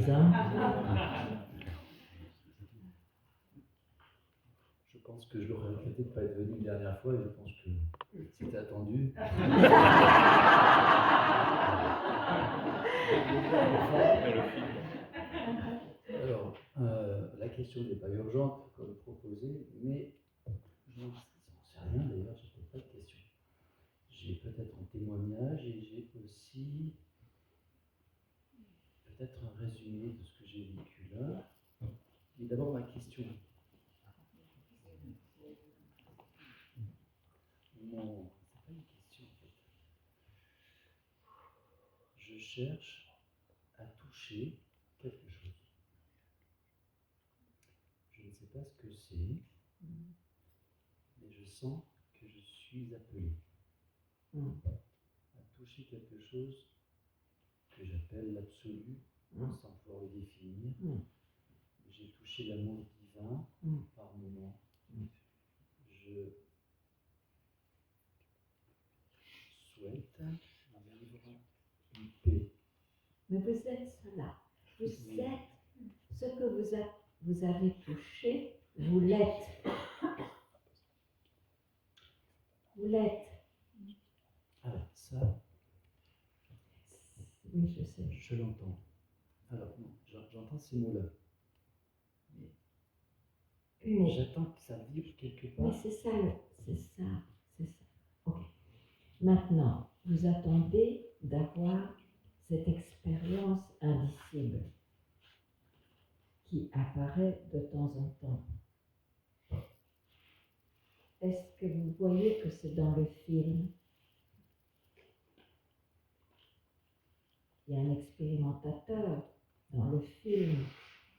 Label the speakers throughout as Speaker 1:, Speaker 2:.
Speaker 1: chose, hein.
Speaker 2: Je pense que je l'aurais regretté de ne pas être venu une dernière fois et je pense que c'était attendu. Alors, la question n'est pas urgente comme proposé, mais je n'en sais rien d'ailleurs, je n'ai pas de question. J'ai peut-être un témoignage et j'ai aussi peut-être un résumé de ce que j'ai vécu là. Mais d'abord ma question. Non, c'est pas une question en fait. Je cherche à toucher quelque chose. Je ne sais pas ce que c'est, mais je sens que je suis appelé à toucher quelque chose que j'appelle l'absolu, sans pouvoir le définir. J'ai touché l'amour divin par moments. Je souhaite vivre une paix.
Speaker 1: Mais vous êtes cela. Vous êtes ce que vous avez touché, vous l'êtes. Vous l'êtes.
Speaker 2: Ah, ça,
Speaker 1: oui, je sais.
Speaker 2: Je l'entends. Alors, non, j'entends ces mots-là. Mais j'attends que ça vibre quelque part.
Speaker 1: Mais c'est ça. Ok. Maintenant, vous attendez d'avoir cette expérience indicible qui apparaît de temps en temps. Est-ce que vous voyez que c'est dans le film? Il y a un expérimentateur dans le film,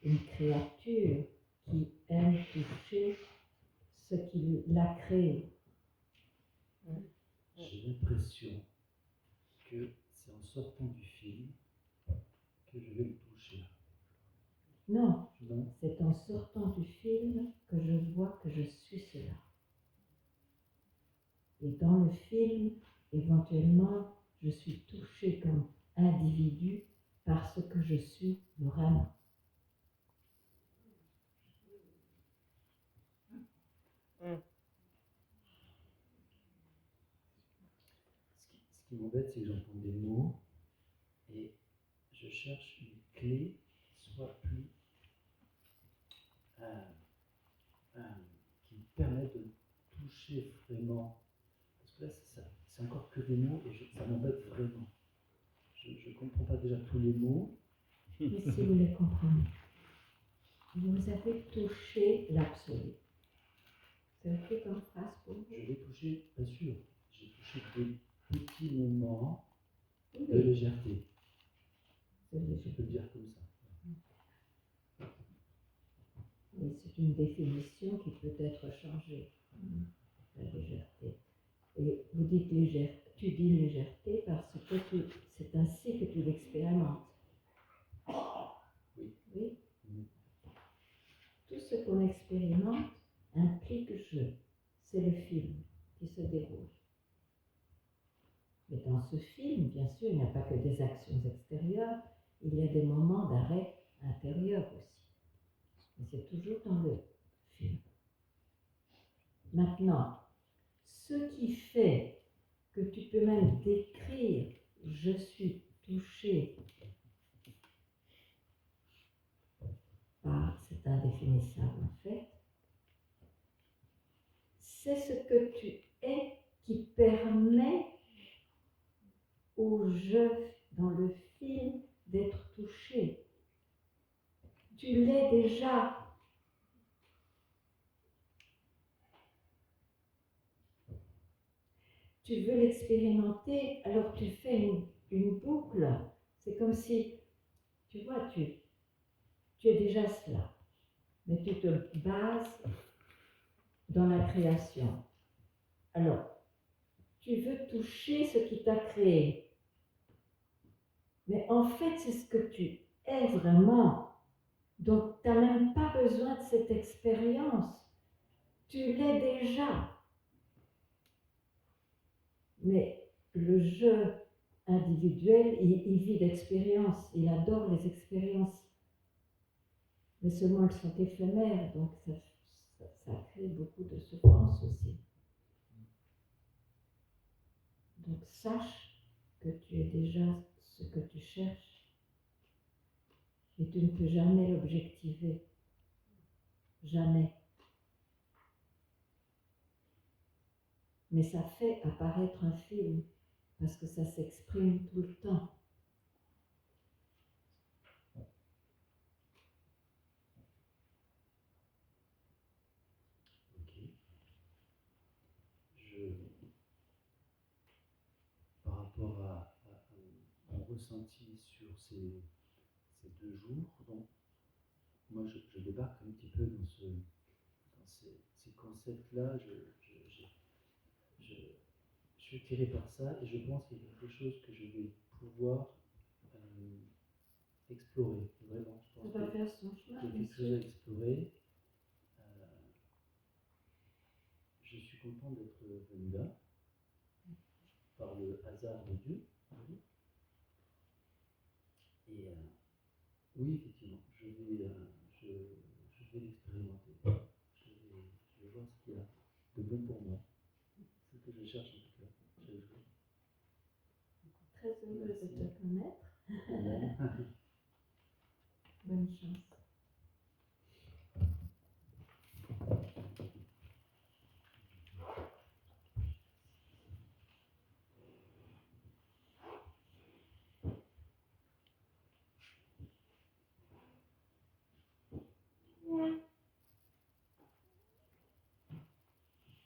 Speaker 1: une créature qui aime toucher ce qui l'a créé.
Speaker 2: J'ai l'impression que c'est en sortant du film que je vais le toucher.
Speaker 1: Non, c'est en sortant du film que je vois que je suis cela. Et dans le film, éventuellement, je suis touchée comme individu par ce que je suis vraiment.
Speaker 2: Ce qui m'embête, c'est que j'entends des mots et je cherche une clé qui soit plus qui me permet de toucher vraiment. Parce que là, c'est encore que des mots et ça m'embête vraiment. Je ne comprends pas déjà tous les mots.
Speaker 1: Mais si vous les comprenez, vous avez touché l'absolu. C'est OK comme phrase pour vous?
Speaker 2: Je l'ai touché, bien sûr. J'ai touché des petits moments de légèreté. Je peux le dire comme ça.
Speaker 1: Oui, c'est une définition qui peut être changée, la légèreté. Et vous dites légèreté, tu dis légèreté parce que c'est ainsi que tu l'expérimentes.
Speaker 2: Oui.
Speaker 1: Oui. Tout ce qu'on expérimente implique je. C'est le film qui se déroule. Mais dans ce film, bien sûr, il n'y a pas que des actions extérieures, il y a des moments d'arrêt intérieur aussi. Mais c'est toujours dans le film. Maintenant, ce qui fait que tu peux même décrire « je suis touché » par cet indéfinissable en fait, c'est ce que tu es qui permet au je dans le film d'être touché. Tu l'es déjà. Tu veux l'expérimenter, alors tu fais une boucle. C'est comme si, tu vois, tu es déjà cela, mais tu te bases dans la création. Alors, tu veux toucher ce qui t'a créé. Mais en fait, c'est ce que tu es vraiment. Donc, tu n'as même pas besoin de cette expérience. Tu l'es déjà. Mais le jeu individuel, il vit d'expérience. Il adore les expériences Mais seulement elles sont éphémères, donc ça crée beaucoup de souffrance aussi. Donc sache que tu es déjà ce que tu cherches et tu ne peux jamais l'objectiver. Jamais. Mais ça fait apparaître un film parce que ça s'exprime tout le temps.
Speaker 2: Ok. Par rapport à mon ressenti sur ces 2 jours, donc moi je débarque un petit peu dans ces concepts-là. Je suis attiré par ça et je pense qu'il y a quelque chose que je vais pouvoir explorer. Vraiment, je pense
Speaker 1: Ça va faire son chemin,
Speaker 2: qu'il y a
Speaker 1: bien
Speaker 2: quelque chose à
Speaker 1: sûr.
Speaker 2: explorer. Je suis content d'être venu là, par le hasard de Dieu. Et oui, effectivement, je vais l'expérimenter. Je vais voir ce qu'il y a de bon pour moi. C'est ce que je cherche en tout cas.
Speaker 1: Très heureuse de te connaître.
Speaker 2: Merci.
Speaker 1: Bonne chance.